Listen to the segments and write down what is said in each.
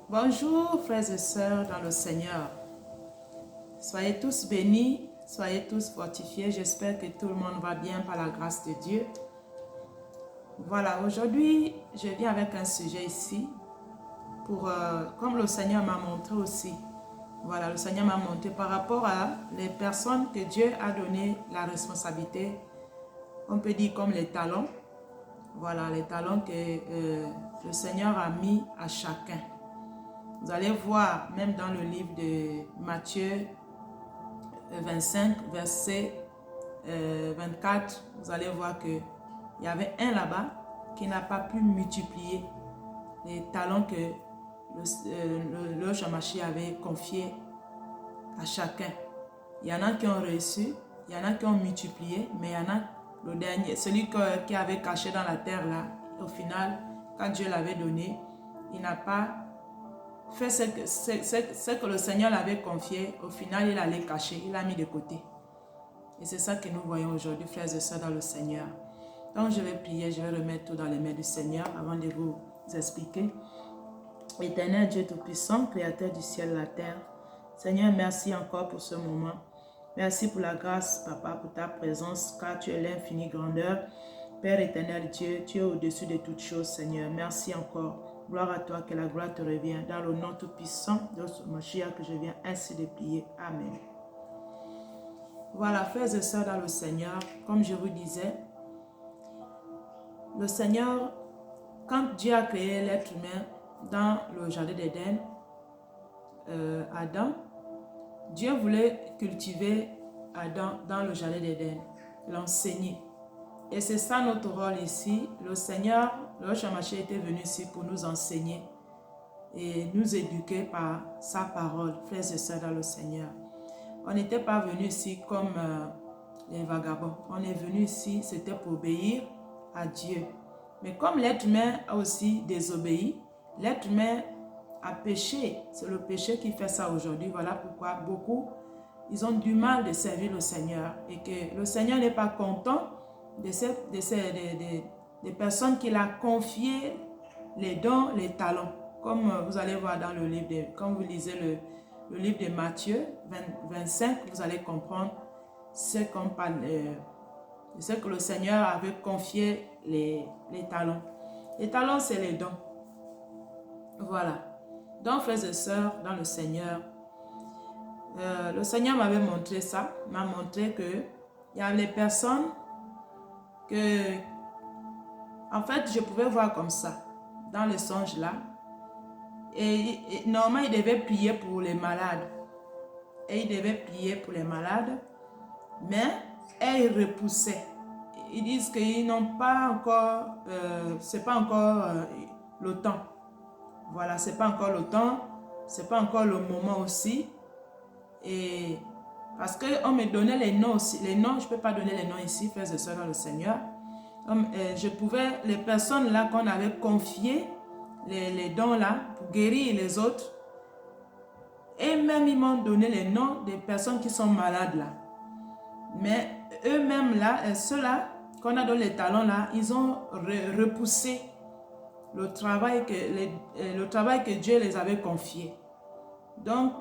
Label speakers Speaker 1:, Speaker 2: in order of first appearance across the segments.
Speaker 1: Bonjour frères et sœurs dans le Seigneur. Soyez tous bénis, soyez tous fortifiés. J'espère que tout le monde va bien par la grâce de Dieu. Voilà, aujourd'hui, je viens avec un sujet ici pour, comme le Seigneur m'a montré aussi. Voilà, le Seigneur m'a montré par rapport à les personnes que Dieu a donné la responsabilité. On peut dire comme les talents. Voilà, les talents que le Seigneur a mis à chacun. Vous allez voir, même dans le livre de Matthieu 25, verset 24, vous allez voir qu'il y avait un là-bas qui n'a pas pu multiplier les talents que le Shamashi avait confiés à chacun. Il y en a qui ont reçu, il y en a qui ont multiplié, mais il y en a le dernier, celui qui avait caché dans la terre là, au final, quand Dieu l'avait donné, il n'a pas fait ce que le Seigneur l'avait confié. Au final, il allait cacher, il l'a mis de côté. Et c'est ça que nous voyons aujourd'hui, frères et sœurs, dans le Seigneur. Donc, je vais prier, je vais remettre tout dans les mains du Seigneur avant de vous expliquer. Éternel Dieu Tout-Puissant, Créateur du ciel et de la terre, Seigneur, merci encore pour ce moment. Merci pour la grâce, Papa, pour ta présence, car tu es l'infinie grandeur. Père éternel Dieu, tu es au-dessus de toutes choses, Seigneur. Merci encore. Gloire à toi, que la gloire te revienne. Dans le nom tout-puissant de ce Mashiach que je viens ainsi de prier. Amen. Voilà, frères et sœurs dans le Seigneur, comme je vous disais, le Seigneur, quand Dieu a créé l'être humain dans le jardin d'Éden, Adam, Dieu voulait cultiver Adam dans le jardin d'Éden, l'enseigner. Et c'est ça notre rôle ici. Le Seigneur, le Shamashi était venu ici pour nous enseigner et nous éduquer par sa parole, frères et sœurs dans le Seigneur. On n'était pas venu ici comme les vagabonds. On est venu ici, c'était pour obéir à Dieu. Mais comme l'être humain a aussi désobéi, l'être humain a péché. C'est le péché qui fait ça aujourd'hui. Voilà pourquoi beaucoup, ils ont du mal de servir le Seigneur. Et que le Seigneur n'est pas content des personnes qu'il a confié les dons, les talents. Comme vous allez voir dans le livre, quand vous lisez le livre de Matthieu 25, vous allez comprendre ce que le Seigneur avait confié les talents. Les talents, c'est les dons. Voilà. Donc, frères et sœurs, dans le Seigneur, le Seigneur m'avait montré ça, m'a montré que il y a les personnes que, en fait, je pouvais voir comme ça, dans le songe là. Et normalement, il devait prier pour les malades. Et il devait prier pour les malades, mais ils repoussaient. Ils disent qu'ils n'ont pas encore, c'est pas encore le temps. Voilà, c'est pas encore le temps, c'est pas encore le moment aussi. Et parce qu'on me donnait les noms aussi. Les noms, je ne peux pas donner les noms ici, frères et sœurs dans le Seigneur. Je pouvais, les personnes là qu'on avait confiées, les dons là, pour guérir les autres, et même ils m'ont donné les noms des personnes qui sont malades là. Mais eux-mêmes là, ceux-là qu'on a donné les talents là, ils ont repoussé le travail que Dieu les avait confié. Donc,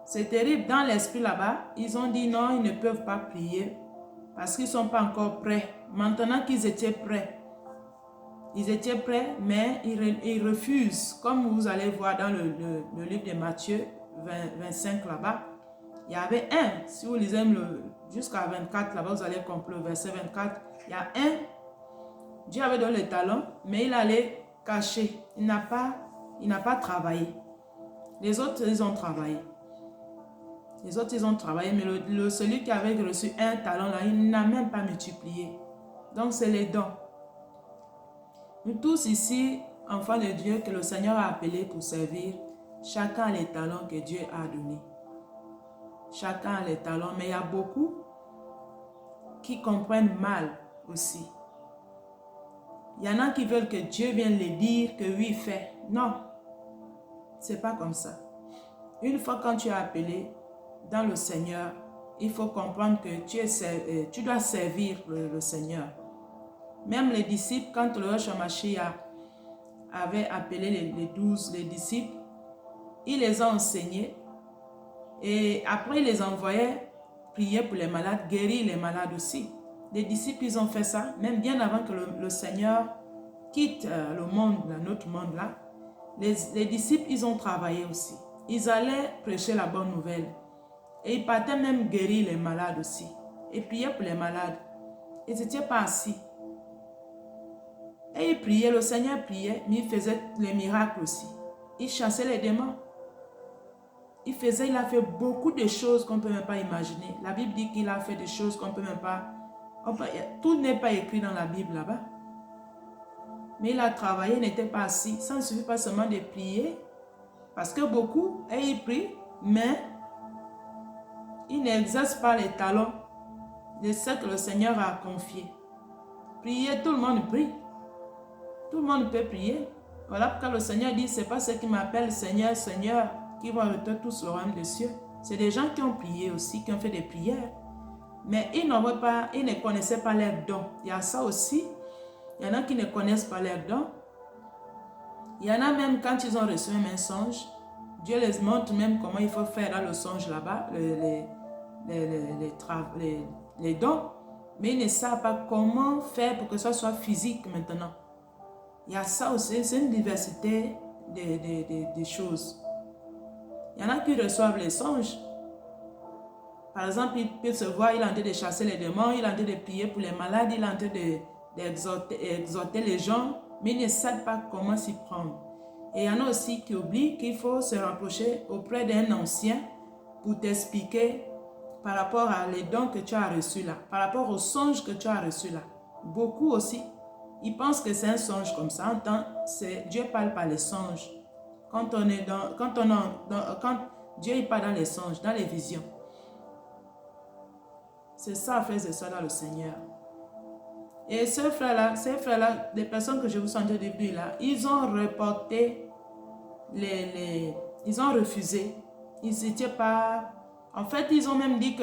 Speaker 1: c'est terrible. Dans l'esprit là-bas, ils ont dit non, ils ne peuvent pas prier parce qu'ils ne sont pas encore prêts. Maintenant qu'ils étaient prêts, mais ils refusent. Comme vous allez voir dans le livre de Matthieu 25 là-bas, il y avait un, si vous lisez jusqu'à 24 là-bas, vous allez comprendre le verset 24, il y a un, Dieu avait donné les talents, mais il allait cacher. Il n'a pas travaillé. Les autres, ils ont travaillé. Les autres, ils ont travaillé, mais celui qui avait reçu un talent, là, il n'a même pas multiplié. Donc, c'est les dons. Nous tous ici, enfants de Dieu, que le Seigneur a appelés pour servir, chacun a les talents que Dieu a donnés. Chacun a les talents, mais il y a beaucoup qui comprennent mal aussi. Il y en a qui veulent que Dieu vienne les dire que oui, fais. Non, c'est pas comme ça. Une fois quand tu es appelé dans le Seigneur, il faut comprendre que tu dois servir le Seigneur. Même les disciples, quand le Shamashi avait appelé les 12, les disciples, il les a enseignés et après il les envoyait prier pour les malades, guérir les malades aussi. Les disciples, ils ont fait ça, même bien avant que le Seigneur quitte le monde, notre monde là. Les disciples, ils ont travaillé aussi. Ils allaient prêcher la bonne nouvelle. Et ils partaient même guérir les malades aussi. Et prier pour les malades. Ils n'étaient pas assis. Et ils priaient, le Seigneur priait, mais il faisait les miracles aussi. Il chassait les démons. Il a fait beaucoup de choses qu'on ne peut même pas imaginer. La Bible dit qu'il a fait des choses qu'on ne peut même pas... Tout n'est pas écrit dans la Bible là-bas. Mais il a travaillé, il n'était pas assis. Ça ne suffit pas seulement de prier. Parce que beaucoup, et ils prient, mais ils n'exercent pas les talents de ce que le Seigneur a confié. Prier, tout le monde prie. Tout le monde peut prier. Voilà pourquoi le Seigneur dit, ce n'est pas ceux qui m'appellent Seigneur, Seigneur, qui vont hériter tous le royaume des cieux. C'est des gens qui ont prié aussi, qui ont fait des prières. Mais ils ne connaissaient pas leurs dons. Il y a ça aussi. Il y en a qui ne connaissent pas leurs dons. Il y en a même quand ils ont reçu un songe, Dieu les montre même comment il faut faire dans le songe là-bas, les dons. Mais ils ne savent pas comment faire pour que ça soit physique maintenant. Il y a ça aussi, c'est une diversité de choses. Il y en a qui reçoivent les songes. Par exemple, il peut se voir, il est en train de chasser les démons, il est en train de prier pour les malades, il est en train d'exhorter les gens, mais ils ne savent pas comment s'y prendre. Et il y en a aussi qui oublient qu'il faut se rapprocher auprès d'un ancien pour t'expliquer par rapport à les dons que tu as reçus là, par rapport aux songes que tu as reçus là. Beaucoup aussi, ils pensent que c'est un songe comme ça. Dieu parle par les songes. Quand Dieu il parle dans les songes, dans les visions. C'est ça, frères et sœurs, dans le Seigneur. Et ces frères-là, les personnes que je vous sentais depuis là, ils ont reporté, ils ont refusé. Ils n'étaient pas... En fait, ils ont même dit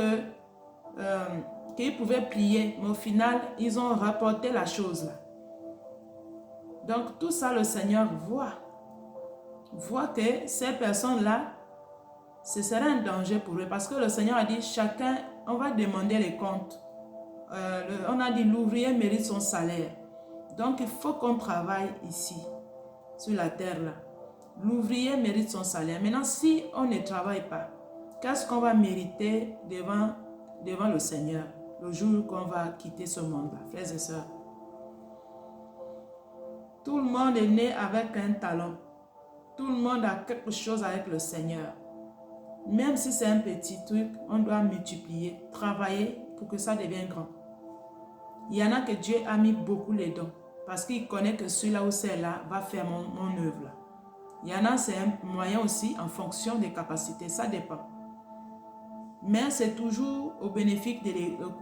Speaker 1: qu'ils pouvaient prier, mais au final, ils ont rapporté la chose là. Donc, tout ça, le Seigneur voit que ces personnes-là, ce serait un danger pour eux. Parce que le Seigneur a dit, chacun, on va demander les comptes. On a dit, l'ouvrier mérite son salaire. Donc, il faut qu'on travaille ici, sur la terre là. L'ouvrier mérite son salaire. Maintenant, si on ne travaille pas, qu'est-ce qu'on va mériter devant le Seigneur, le jour qu'on va quitter ce monde-là, frères et sœurs? Tout le monde est né avec un talent. Tout le monde a quelque chose avec le Seigneur. Même si c'est un petit truc, on doit multiplier, travailler pour que ça devienne grand. Il y en a que Dieu a mis beaucoup les dons, parce qu'il connaît que celui-là ou celle-là va faire mon œuvre. Là. Il y en a, c'est un moyen aussi en fonction des capacités, ça dépend. Mais c'est toujours au bénéfice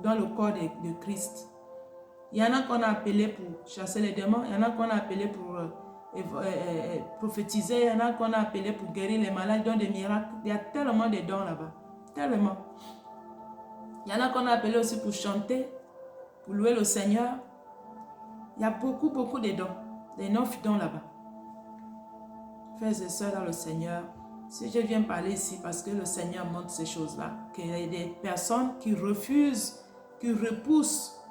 Speaker 1: dans le corps de Christ. Il y en a qu'on a appelé pour chasser les démons, il y en a qu'on a appelé pour prophétiser, il y en a qu'on a appelé pour guérir les malades, donner des miracles. Il y a tellement de dons là-bas, tellement. Il y en a qu'on a appelé aussi pour chanter, pour louer le Seigneur. Il y a beaucoup de dons, des neuf dons là-bas. Frères et sœurs dans le Seigneur, si je viens parler ici parce que le Seigneur montre ces choses-là, qu'il y a des personnes qui refusent, qui repoussent.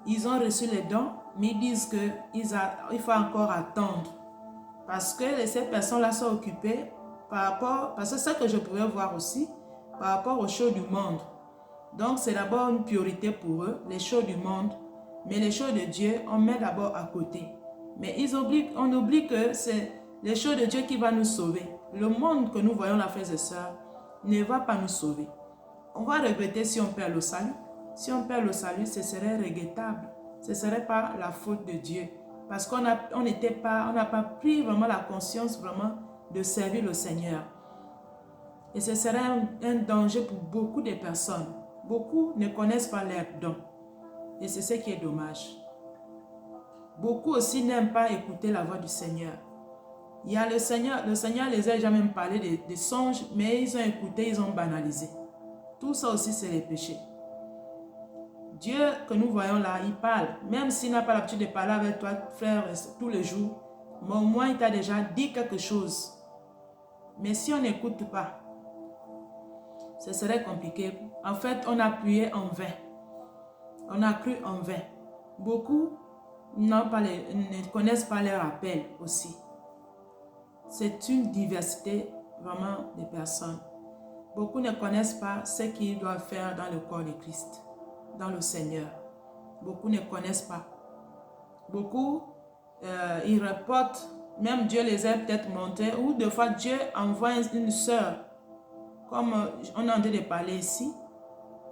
Speaker 1: Ils ont reçu les dons, mais ils disent qu'il faut encore attendre. Parce que ces personnes-là sont occupées parce que c'est ce que je pouvais voir aussi, par rapport aux choses du monde. Donc c'est d'abord une priorité pour eux, les choses du monde. Mais les choses de Dieu, on met d'abord à côté. Mais on oublie que c'est les choses de Dieu qui vont nous sauver. Le monde que nous voyons là, frères et sœurs, ne va pas nous sauver. On va regretter si on perd le salut. Si on perd le salut, ce serait regrettable. Ce ne serait pas la faute de Dieu. Parce qu'on n'a pas pris vraiment la conscience vraiment de servir le Seigneur. Et ce serait un danger pour beaucoup de personnes. Beaucoup ne connaissent pas leurs dons. Et c'est ce qui est dommage. Beaucoup aussi n'aiment pas écouter la voix du Seigneur. Il y a le Seigneur les a jamais parlé de songes, mais ils ont écouté, ils ont banalisé. Tout ça aussi, c'est les péchés. Dieu que nous voyons là, il parle. Même s'il n'a pas l'habitude de parler avec toi, frère, tous les jours, mais au moins il t'a déjà dit quelque chose. Mais si on n'écoute pas, ce serait compliqué. En fait, on a prié en vain. On a cru en vain. Beaucoup ne connaissent pas leur appel aussi. C'est une diversité vraiment de personnes. Beaucoup ne connaissent pas ce qu'ils doivent faire dans le corps de Christ, dans le Seigneur. Beaucoup ne connaissent pas. Beaucoup, ils reportent, même Dieu les a peut-être montrés, ou des fois Dieu envoie une sœur, comme on est en train de parler ici.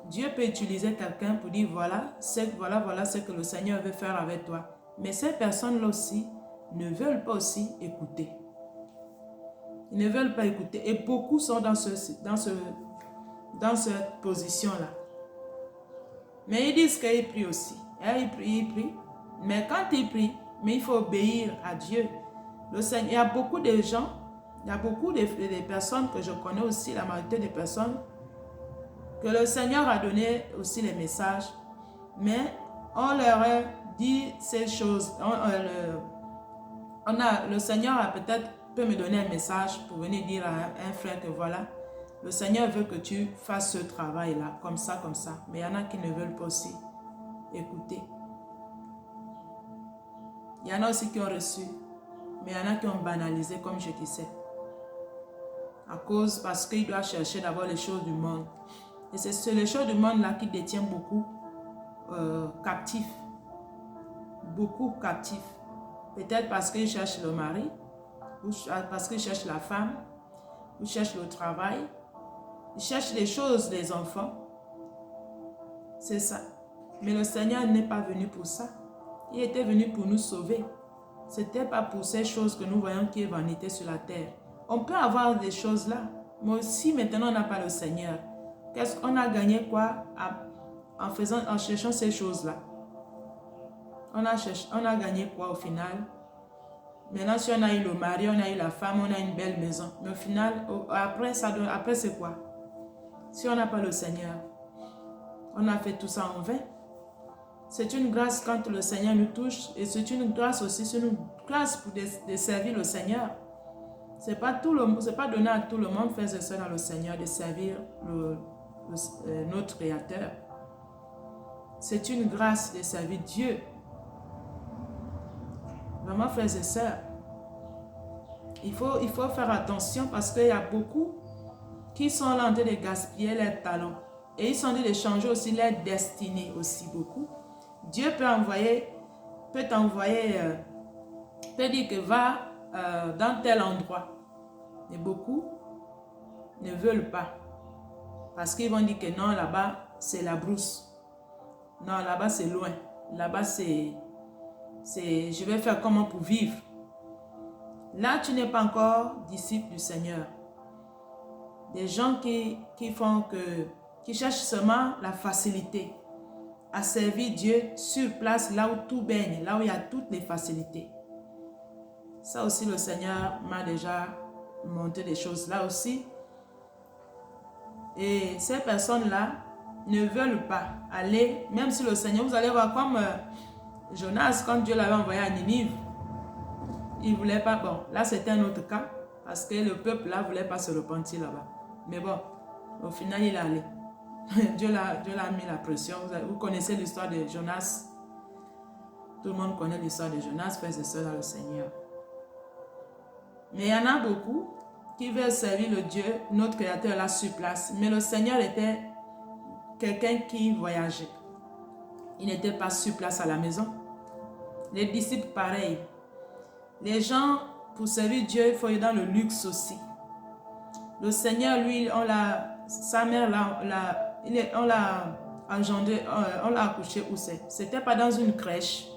Speaker 1: Dieu peut utiliser quelqu'un pour dire voilà ce que le Seigneur veut faire avec toi. Mais ces personnes-là aussi ne veulent pas aussi écouter. Ils ne veulent pas écouter. Et beaucoup sont dans cette position-là. Mais ils disent qu'ils prient aussi. Et ils prient. Mais quand ils prient, mais il faut obéir à Dieu. Le Seigneur, il y a beaucoup de gens, il y a beaucoup de personnes que je connais aussi, la majorité des personnes, que le Seigneur a donné aussi les messages. Mais on leur a dit ces choses. Le Seigneur a peut-être peut me donner un message pour venir dire à un frère que voilà, le Seigneur veut que tu fasses ce travail-là, comme ça. Mais il y en a qui ne veulent pas aussi écouter. Il y en a aussi qui ont reçu, mais il y en a qui ont banalisé, comme je disais. Parce qu'ils doivent chercher d'abord les choses du monde. Et c'est les choses du monde-là qui détiennent beaucoup captifs. Beaucoup captifs. Peut-être parce qu'ils cherchent le mari, ou parce qu'ils cherchent la femme, ou cherchent le travail, ils cherchent les choses des enfants. C'est ça. Mais le Seigneur n'est pas venu pour ça. Il était venu pour nous sauver. Ce n'était pas pour ces choses que nous voyons qui est vanité sur la terre. On peut avoir des choses là, mais si maintenant on n'a pas le Seigneur, qu'est-ce qu'on a gagné quoi en cherchant ces choses-là? On a gagné quoi au final? Maintenant, si on a eu le mari, on a eu la femme, on a une belle maison. Mais au final, après c'est quoi? Si on n'a pas le Seigneur, on a fait tout ça en vain. C'est une grâce quand le Seigneur nous touche. Et c'est une grâce aussi, c'est une grâce pour de servir le Seigneur. Ce n'est pas donné à tout le monde, frères et sœurs, dans le Seigneur, de servir notre Créateur. C'est une grâce de servir Dieu. Vraiment, frères et sœurs, il faut faire attention parce qu'il y a beaucoup qui sont là en train de gaspiller leurs talents. Et ils sont en train de changer aussi leur destinée aussi beaucoup. Dieu peut t'envoyer, peut dire que va dans tel endroit. Mais beaucoup ne veulent pas. Parce qu'ils vont dire que non, là-bas, c'est la brousse. Non, là-bas, c'est loin. Là-bas, je vais faire comment pour vivre. Là, tu n'es pas encore disciple du Seigneur. Des gens qui cherchent seulement la facilité à servir Dieu sur place, là où tout baigne, là où il y a toutes les facilités. Ça aussi, le Seigneur m'a déjà montré des choses là aussi. Et ces personnes-là ne veulent pas aller, même si le Seigneur, vous allez voir comme Jonas, quand Dieu l'avait envoyé à Ninive, il ne voulait pas, bon, là c'était un autre cas, parce que le peuple là ne voulait pas se repentir là-bas. Mais bon, au final il est allé. Dieu l'a mis la pression. Vous connaissez l'histoire de Jonas. Tout le monde connaît l'histoire de Jonas, frères et sœurs dans le Seigneur. Mais il y en a beaucoup qui veulent servir le Dieu, notre Créateur là sur place. Mais le Seigneur était quelqu'un qui voyageait. Il n'était pas sur place à la maison. Les disciples, pareil. Les gens, pour servir Dieu, il faut aller dans le luxe aussi. Le Seigneur, lui, sa mère, on l'a engendré, on l'a accouché où c'est? C'était pas dans une crèche.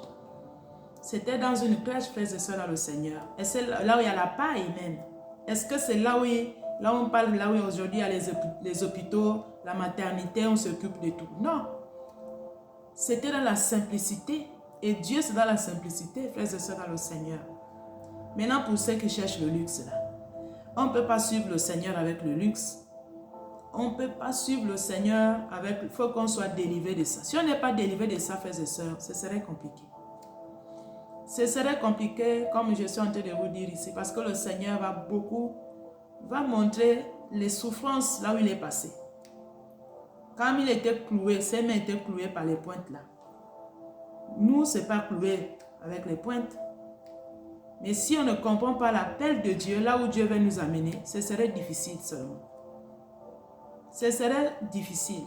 Speaker 1: C'était dans une crèche, frères et sœurs, dans le Seigneur. Et c'est là où il y a la paille même. Est-ce que c'est là où on parle, là où aujourd'hui il y a les hôpitaux, la maternité, on s'occupe de tout? Non. C'était dans la simplicité. Et Dieu, c'est dans la simplicité, frères et sœurs, dans le Seigneur. Maintenant, pour ceux qui cherchent le luxe, là, on ne peut pas suivre le Seigneur avec le luxe. On ne peut pas suivre le Seigneur avec... Il faut qu'on soit délivré de ça. Si on n'est pas délivré de ça, frères et sœurs, ce serait compliqué. Ce serait compliqué, comme je suis en train de vous dire ici, parce que le Seigneur va beaucoup va montrer les souffrances là où il est passé. Quand il était cloué, ses mains étaient clouées par les pointes là. Nous, ce n'est pas cloué avec les pointes. Mais si on ne comprend pas l'appel de Dieu, là où Dieu veut nous amener, ce serait difficile seulement. Ce serait difficile.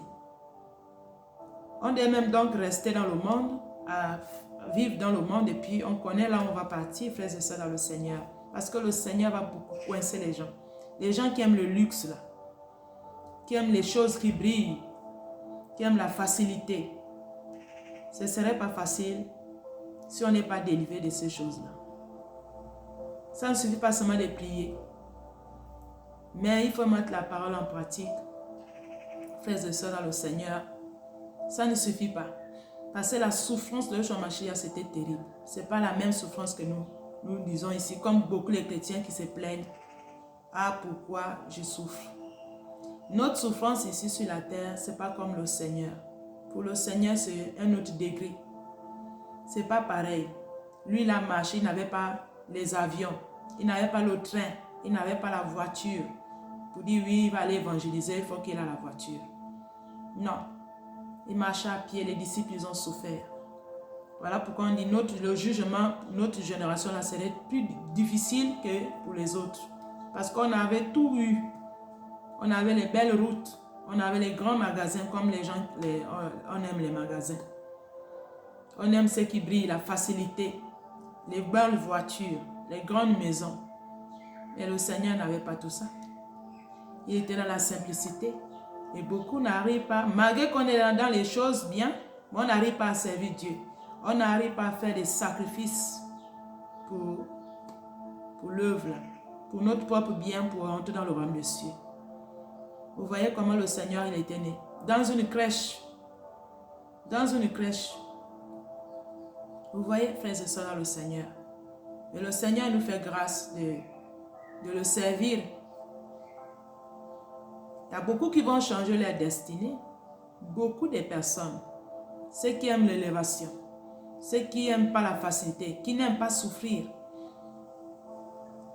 Speaker 1: On doit même donc rester dans le monde, à vivre dans le monde, et puis on connaît là où on va partir, frères et sœurs, dans le Seigneur. Parce que le Seigneur va beaucoup coincer les gens. Les gens qui aiment le luxe là, qui aiment les choses qui brillent, qui aiment la facilité. Ce ne serait pas facile si on n'est pas délivré de ces choses-là. Ça ne suffit pas seulement de prier. Mais il faut mettre la parole en pratique. Frères et sœurs dans le Seigneur, ça ne suffit pas. Parce que la souffrance de Yeshua Mashiach, c'était terrible. Ce n'est pas la même souffrance que nous disons ici, comme beaucoup les chrétiens qui se plaignent. Ah, pourquoi je souffre? Notre souffrance ici sur la terre, ce n'est pas comme le Seigneur. Pour le Seigneur, c'est un autre degré. Ce n'est pas pareil. Lui, il a marché, il n'avait pas les avions, il n'avait pas le train, il n'avait pas la voiture. Pour dire oui, il va aller évangéliser, il faut qu'il ait la voiture. Non. Il marchait à pied, les disciples, ils ont souffert. Voilà pourquoi on dit le jugement, notre génération, là, serait plus difficile que pour les autres. Parce qu'on avait tout eu. On avait les belles routes, on avait les grands magasins, comme les gens, on aime les magasins. On aime ce qui brille, la facilité, les belles voitures, les grandes maisons. Mais le Seigneur n'avait pas tout ça. Il était dans la simplicité. Et beaucoup n'arrivent pas, malgré qu'on est dans les choses bien, on n'arrive pas à servir Dieu. On n'arrive pas à faire des sacrifices pour l'œuvre, pour notre propre bien, pour entrer dans le royaume des cieux. Vous voyez comment le Seigneur il était né. Dans une crèche. Dans une crèche. Vous voyez, frères et sœurs, le Seigneur. Et le Seigneur nous fait grâce de le servir. Il y a beaucoup qui vont changer leur destinée. Beaucoup de personnes. Ceux qui aiment l'élévation. Ceux qui n'aiment pas la facilité. Qui n'aiment pas souffrir.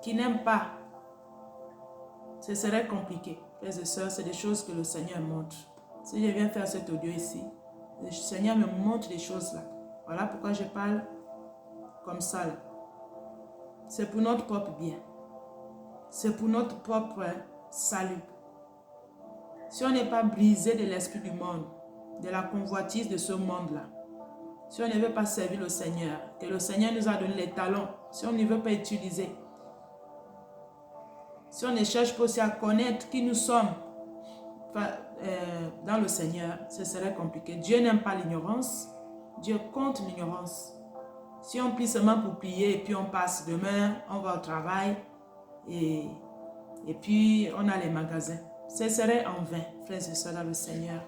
Speaker 1: Qui n'aiment pas. Ce serait compliqué. Frères et sœurs, c'est des choses que le Seigneur montre. Si je viens faire cet audio ici, le Seigneur me montre des choses là. Voilà pourquoi je parle comme ça là. C'est pour notre propre bien. C'est pour notre propre salut. Si on n'est pas brisé de l'esprit du monde, de la convoitise de ce monde-là, si on ne veut pas servir le Seigneur, que le Seigneur nous a donné les talents, si on ne veut pas utiliser, si on ne cherche pas aussi à connaître qui nous sommes dans le Seigneur, ce serait compliqué. Dieu n'aime pas l'ignorance. Dieu compte l'ignorance. Si on prie seulement pour prier et puis on passe demain, on va au travail et puis on a les magasins. Ce serait en vain, frères et sœurs dans le Seigneur.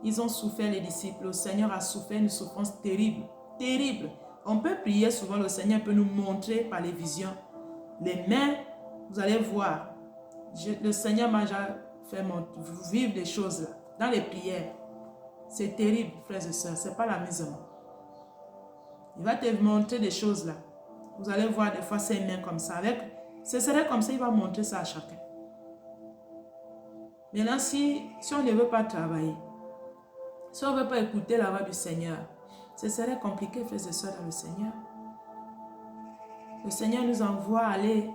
Speaker 1: Ils ont souffert, les disciples. Le Seigneur a souffert une souffrance terrible. Terrible. On peut prier souvent, le Seigneur peut nous montrer par les visions. Les mains, vous allez voir. Le Seigneur m'a déjà fait vivre des choses là, dans les prières. C'est terrible, frères et sœurs. Ce n'est pas la maison. Il va te montrer des choses là. Vous allez voir des fois ses mains comme ça. Ce serait comme ça, il va montrer ça à chacun. Maintenant, si on ne veut pas travailler, si on ne veut pas écouter la voix du Seigneur, ce serait compliqué, frères et sœurs, dans le Seigneur. Le Seigneur nous envoie à aller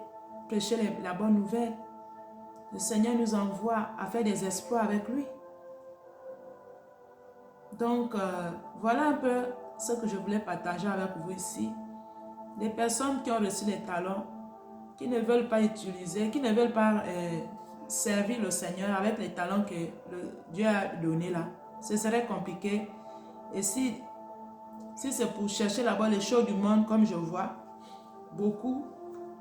Speaker 1: prêcher la bonne nouvelle. Le Seigneur nous envoie à faire des exploits avec lui. Donc, voilà un peu ce que je voulais partager avec vous ici. Des personnes qui ont reçu les talents, qui ne veulent pas utiliser, qui ne veulent pas servir le Seigneur avec les talents que Dieu a donnés là. Ce serait compliqué. Et si c'est pour chercher là-bas les choses du monde, comme je vois, beaucoup,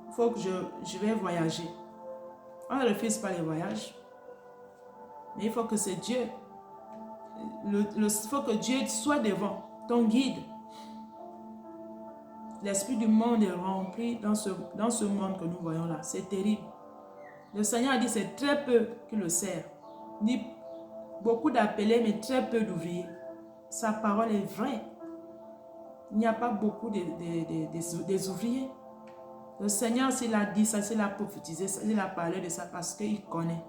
Speaker 1: il faut que je vais voyager. On ne refuse pas les voyages. Mais il faut que c'est Dieu. Il faut que Dieu soit devant, ton guide. L'esprit du monde est rempli dans ce monde que nous voyons là. C'est terrible. Le Seigneur a dit c'est très peu qui le sert. Il dit beaucoup d'appelés mais très peu d'ouvriers. Sa parole est vraie. Il n'y a pas beaucoup des ouvriers. Le Seigneur, s'il a dit ça, s'il a prophétisé ça, il a parlé de ça parce qu'il connaît.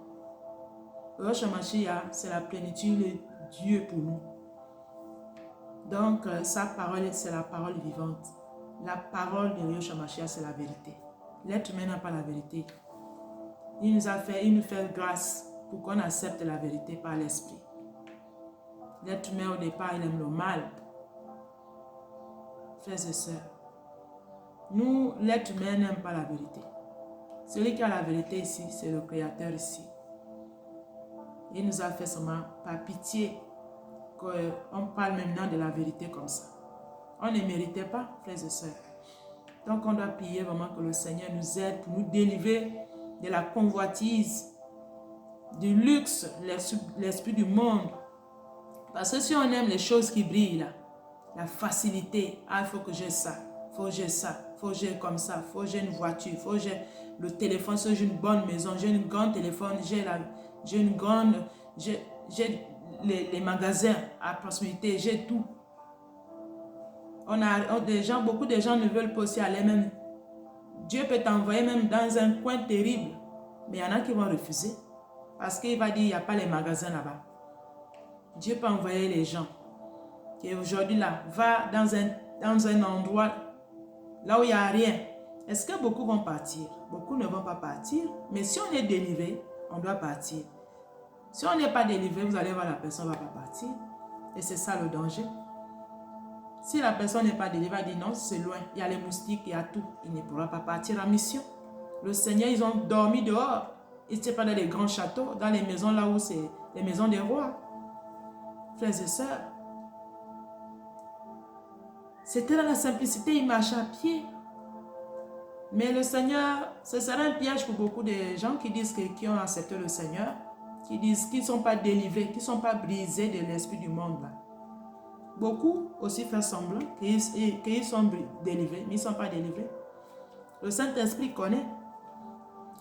Speaker 1: Le Rosh Hamashiach, c'est la plénitude de Dieu pour nous. Donc, sa parole, c'est la parole vivante. La parole de Rosh Hamashiach, c'est la vérité. L'être humain n'a pas la vérité. Il nous fait grâce pour qu'on accepte la vérité par l'esprit. L'être humain, au départ, il aime le mal. Frères et sœurs, nous, l'être humain n'aime pas la vérité. Celui qui a la vérité ici, c'est le Créateur ici. Il nous a fait seulement par pitié qu'on parle maintenant de la vérité comme ça. On ne méritait pas, frères et sœurs. Donc, on doit prier vraiment que le Seigneur nous aide pour nous délivrer de la convoitise, du luxe, l'esprit du monde. Parce que si on aime les choses qui brillent là, la facilité, il faut que j'ai ça, il faut que j'ai ça, il faut que j'ai comme ça, il faut que j'ai une voiture, il faut que j'ai le téléphone, si j'ai une bonne maison, j'ai une grande téléphone, j'ai une grande, j'ai les magasins à proximité, j'ai tout. Beaucoup de gens ne veulent pas aussi aller même. Dieu peut t'envoyer même dans un coin terrible, mais il y en a qui vont refuser parce qu'il va dire il n'y a pas les magasins là-bas. Dieu peut envoyer les gens. Et aujourd'hui là, va dans un endroit là où il n'y a rien. Est-ce que beaucoup vont partir? Beaucoup ne vont pas partir, mais si on est délivré, on doit partir. Si on n'est pas délivré, vous allez voir la personne ne va pas partir. Et c'est ça le danger. Si la personne n'est pas délivrée, elle dit non, c'est loin. Il y a les moustiques, il y a tout. Il ne pourra pas partir en mission. Le Seigneur, ils ont dormi dehors. Ils n'étaient pas dans les grands châteaux, dans les maisons là où c'est les maisons des rois. Frères et sœurs, c'était dans la simplicité, ils marchaient à pied. Mais le Seigneur, ce sera un piège pour beaucoup de gens qui disent qui ont accepté le Seigneur, qui disent qu'ils ne sont pas délivrés, qu'ils ne sont pas brisés de l'esprit du monde là. Beaucoup aussi font semblant qu'ils sont délivrés, mais ils ne sont pas délivrés. Le Saint-Esprit connaît.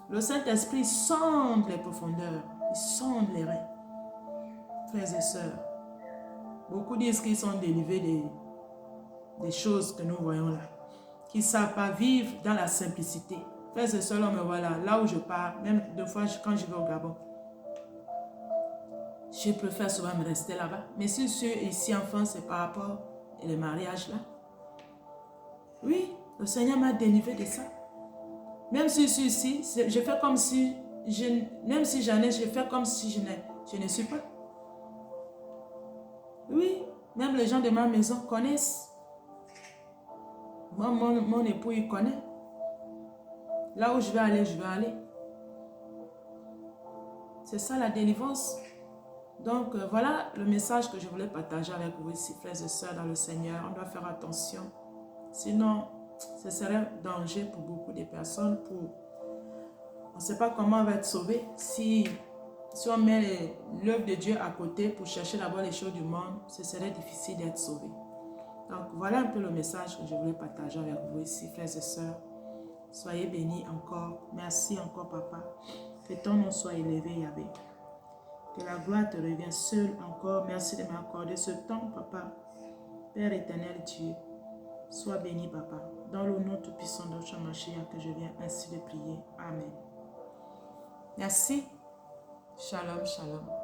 Speaker 1: Le Saint-Esprit sonde les profondeurs. Il sonde les reins. Frères et sœurs, beaucoup disent qu'ils sont délivrés des choses que nous voyons là. Qu'ils ne savent pas vivre dans la simplicité. Frères et sœurs, on me voit là où je pars, même deux fois quand je vais au Gabon. Je préfère souvent me rester là-bas. Mais si je suis ici en France, c'est par rapport au mariage là. Oui, le Seigneur m'a délivré de ça. Même si je suis ici, je fais comme si, même si j'en ai, je fais comme si je ne suis pas. Oui, même les gens de ma maison connaissent. Moi, mon époux, il connaît. Là où je vais aller, je vais aller. C'est ça la délivrance. Donc, voilà le message que je voulais partager avec vous ici, frères et sœurs dans le Seigneur. On doit faire attention. Sinon, ce serait un danger pour beaucoup de personnes. On ne sait pas comment on va être sauvé. Si on met l'œuvre de Dieu à côté pour chercher d'abord les choses du monde, ce serait difficile d'être sauvé. Donc, voilà un peu le message que je voulais partager avec vous ici, frères et sœurs. Soyez bénis encore. Merci encore, Papa. Que ton nom soit élevé, Yahvé. Que la gloire te revienne seule encore. Merci de m'accorder ce temps, Papa. Père éternel Dieu, sois béni, Papa. Dans le nom tout-puissant de Yeshua Mashiach que je viens ainsi de prier. Amen. Merci. Shalom, shalom.